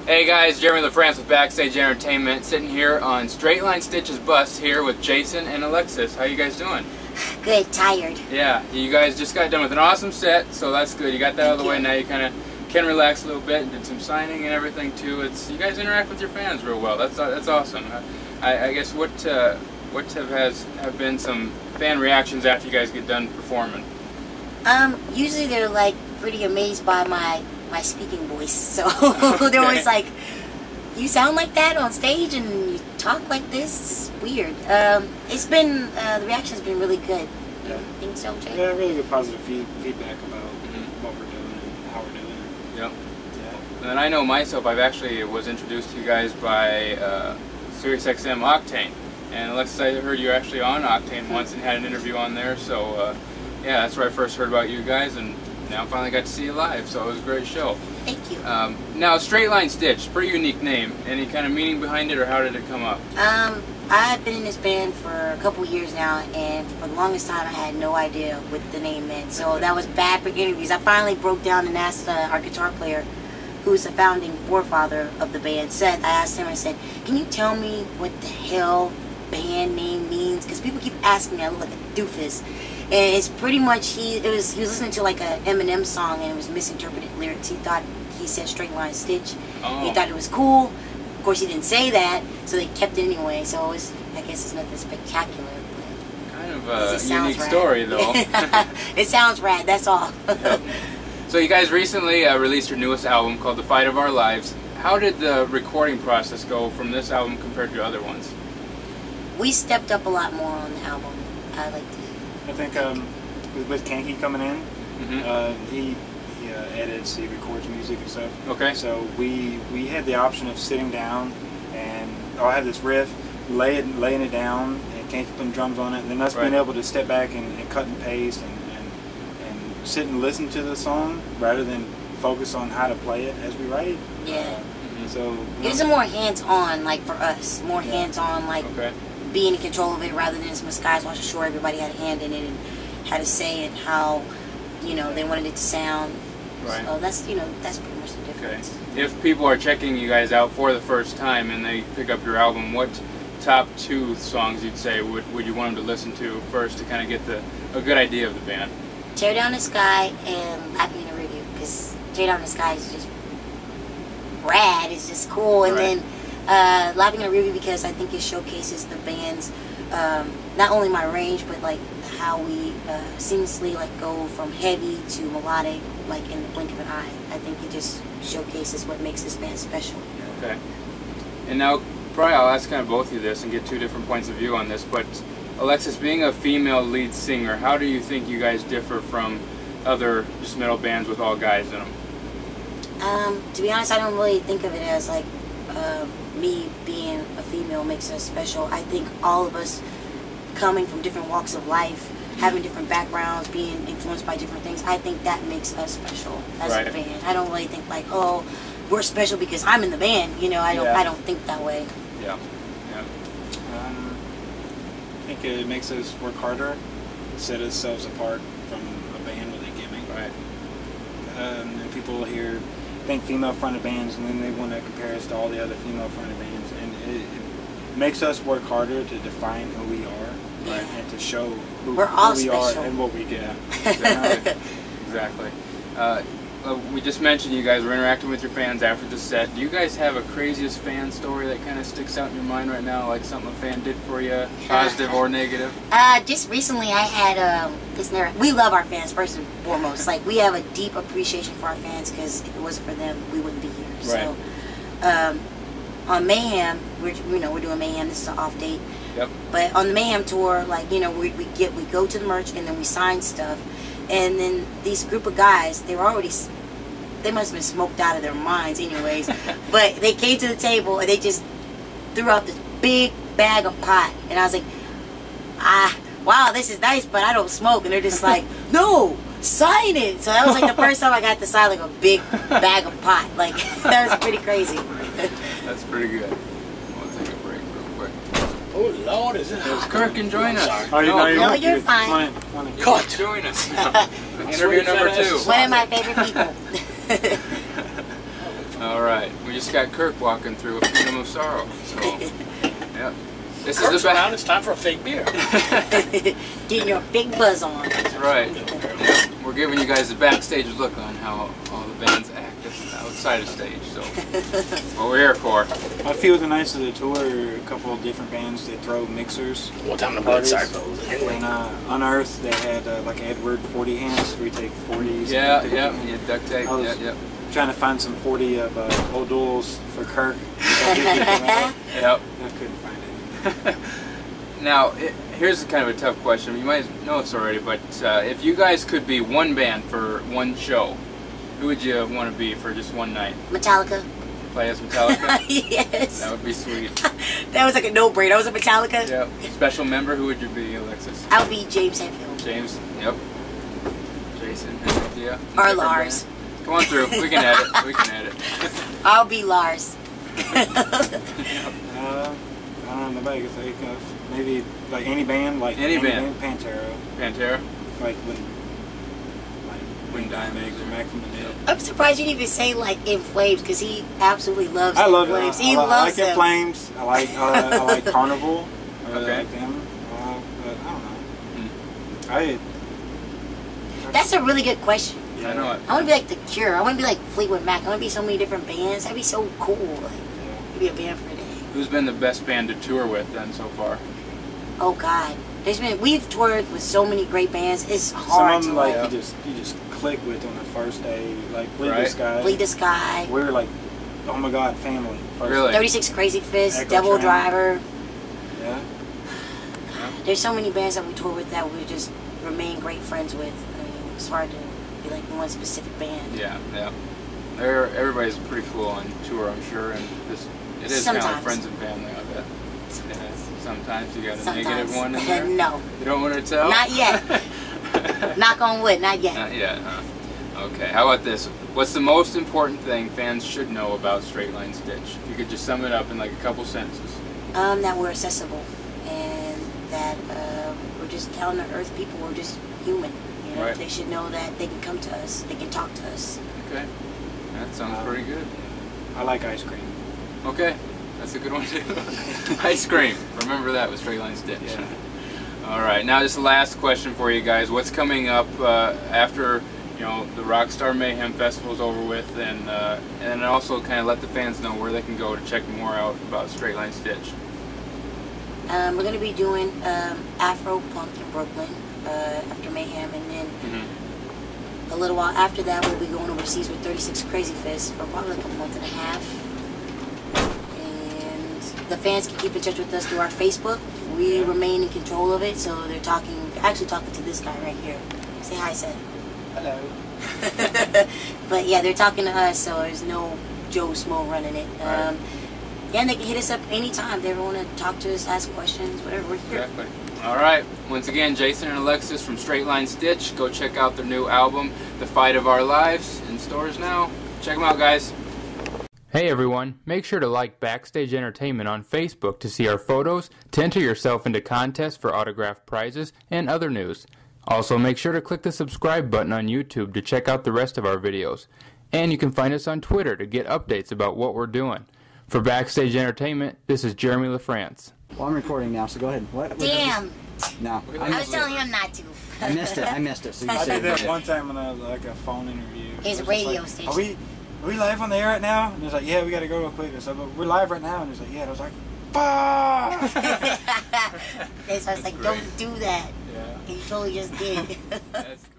Hey guys, Jeremy Lafrentz of Backstage Entertainment, sitting here on Straight Line Stitch's bus here with Jason and Alexis. How you guys doing? Good, tired. Yeah, you guys just got done with an awesome set, so that's good. You got that out of the way. Now you kind of can relax a little bit and did some signing and everything too. You guys interact with your fans real well. That's awesome. I guess what have been some fan reactions after you guys get done performing? Usually they're like pretty amazed by my speaking voice. So Okay. they're always like, "You sound like that on stage and you talk like this. It's weird." It's been the reaction's been really good. Yeah. You think so, Jay? Yeah, really good positive feedback about what we're doing and how we're doing it. Yep. Yeah. And I know myself, I've actually was introduced to you guys by SiriusXM Octane. And Alexis, I heard you were actually on Octane once and had an interview on there. So yeah, that's where I first heard about you guys, and now I finally got to see you live. So it was a great show. Thank you. Now, Straight Line Stitch, pretty unique name. Any kind of meaning behind it, or how did it come up? I've been in this band for a couple years now, and for the longest time I had no idea what the name meant. So that was bad for interviews. I finally broke down and asked our guitar player, who's the founding forefather of the band, I asked him, I said, "Can you tell me what the hell band name means?" Because people keep asking me, I look like a doofus. And it's pretty much, he was listening to like a Eminem song and it was misinterpreted lyrics. He thought he said Straight Line Stitch. Oh. He thought it was cool. Of course he didn't say that, so they kept it anyway. So it was, I guess it's nothing spectacular. But Kind of a unique rad. story, though. It sounds rad, that's all. Yep. So you guys recently released your newest album called The Fight of Our Lives. How did the recording process go from this album compared to other ones? We stepped up a lot more on the album. I like to. I think with Kanky coming in, he edits, he records music and stuff. Okay. So we had the option of sitting down and I'll have this riff, laying it down, and Kanky putting drums on it, and then us being able to step back and cut and paste and sit and listen to the song rather than focus on how to play it as we write. Yeah. So It was a more hands-on, like for us, more hands-on, like being in control of it rather than some guys watching sure everybody had a hand in it and had to say and how, they wanted it to sound. Right. So that's, that's pretty much the difference. Okay. If people are checking you guys out for the first time and they pick up your album, what top 2 songs you'd say would you want them to listen to first to kind of get a good idea of the band? Tear Down the Sky and Laughing in the Review, because Tear Down the Sky is just rad, it's just cool, and then Laughing in a Review because I think it showcases the band's not only my range but like how we seamlessly like go from heavy to melodic like in the blink of an eye. I think it just showcases what makes this band special. Okay. And now probably I'll ask kind of both of you this and get 2 different points of view on this, but Alexis, being a female lead singer, how do you think you guys differ from other just metal bands with all guys in them? To be honest, I don't really think of it as like me being a female makes us special. I think all of us coming from different walks of life, having different backgrounds, being influenced by different things, I think that makes us special as a band. I don't really think like, oh, we're special because I'm in the band. I don't think that way. Yeah. Yeah. I think it makes us work harder, set ourselves apart from a band with a gimmick. Right. And people here think female-fronted bands, and then they want to compare us to all the other female-fronted bands, and it makes us work harder to define who we are, and to show who we are and what we get. Exactly. We just mentioned you guys were interacting with your fans after the set. Do you guys have a craziest fan story that kind of sticks out in your mind right now, like something a fan did for you, positive or negative? Just recently I had we love our fans first and foremost. Like, we have a deep appreciation for our fans because if it wasn't for them, we wouldn't be here. Right. So on Mayhem, we're doing Mayhem. This is an off date. Yep. But on the Mayhem tour, like, we go to the merch and then we sign stuff. And then these group of guys, they must have been smoked out of their minds anyways. But they came to the table and they just threw out this big bag of pot. And I was like, wow, this is nice, but I don't smoke. And they're just like, no, sign it. So that was like the first time I got to sign like a big bag of pot. Like, that was pretty crazy. That's pretty good. We'll take a break real quick. Oh Lord, is it hot? Kirk can join us. Oh, no, you're fine. Cut. Join us. Interview number 2. One of my favorite people. All right, we just got Kirk walking through a Freedom of Sorrow. So, yep. This Kirk's is the around. It's time for a fake beer. Getting your big buzz on. That's right. Yep. We're giving you guys a backstage look on how all the bands act outside of stage. So, that's what we're here for. I feel the nights of the tour, a couple of different bands that throw mixers. What time the parties. blood cycles? And on Earth, they had like Edward 40 hands, where you take 40s. Yeah, duct tape. Yeah. Trying to find some 40 of old duels for Kirk. Yep. I couldn't find any. Now, here's kind of a tough question. You might know this already, but if you guys could be one band for one show, who would you want to be for just one night? Metallica. Play as Metallica? Yes. That would be sweet. That was like a no-brainer. I was a Metallica. Yep. Special member, who would you be, Alexis? I would be James Hetfield. James, yep. Jason, yeah. Or Lars. Band. Come on through. We can edit. We can edit. I'll be Lars. I don't know, nobody can think of. Maybe like any band, like any band. Pantera. Pantera? Like when Dimebag come back from the dead. I'm surprised you didn't even say like In Flames, because he absolutely loves I In love Flames. it. He I loves like them. In Flames. I like Carnival. I really Okay. like them. But I don't know. That's a really good question. I know it. I want to be like The Cure. I want to be like Fleetwood Mac. I want to be so many different bands. That'd be so cool. Like, to be a band for a day. Who's been the best band to tour with then so far? Oh God, we've toured with so many great bands. It's Some hard of to them like. you just click with on the first day. Like Bleed Right. the Sky. Bleed the Sky. We were like, oh my God, family. First Really? 36 Crazy Fists, Echo Devil Train. Driver. Yeah. There's so many bands that we tour with that we just remain great friends with. I mean, it's hard to be like one specific band. Yeah. Everybody's pretty cool on tour, I'm sure, and it is kind of like Sometimes. friends and family, I bet. Yeah. Sometimes you got a Sometimes. negative one in there? No. You don't want to tell? Not yet. Knock on wood, not yet. Not yet, huh? Okay, how about this? What's the most important thing fans should know about Straight Line Stitch? If you could just sum it up in like a couple sentences. That we're accessible and that we're just down to earth people. We're just human. You know, Right. They should know that they can come to us. They can talk to us. Okay, that sounds pretty good. I like ice cream. Okay, that's a good one too. Ice cream. Remember that with Straight Line Stitch. Yeah. All right, now just the last question for you guys. What's coming up after the Rockstar Mayhem Festival's over with, and also kind of let the fans know where they can go to check more out about Straight Line Stitch. We're going to be doing Afro Punk in Brooklyn after Mayhem, and then a little while after that we'll be going overseas with 36 Crazy Fists for probably like a month and a half. And the fans can keep in touch with us through our Facebook. We remain in control of it, so they're actually talking to this guy right here. Say hi, Seth. Hello. But yeah, they're talking to us, so there's no Joe Smo running it. Right. Yeah, and they can hit us up anytime. They ever want to talk to us, ask questions, whatever, we're here. Exactly. All right. Once again, Jason and Alexis from Straight Line Stitch. Go check out their new album, The Fight of Our Lives, in stores now. Check them out, guys. Hey everyone, make sure to like Backstage Entertainment on Facebook to see our photos, to enter yourself into contests for autographed prizes, and other news. Also, make sure to click the subscribe button on YouTube to check out the rest of our videos. And you can find us on Twitter to get updates about what we're doing. For Backstage Entertainment, this is Jeremy Lafrentz. Well, I'm recording now, so go ahead. What? Damn! No. I was telling him not to. I missed it. So you I said did that one time on a phone interview. It's a It was radio like, station. Are we live on the air right now? And it's like, yeah, we got to go real quick. And so, but we're live right now. And it's like, yeah. And I was like, fuck! So I was like, don't do that. Yeah. And you totally just did. That's cool.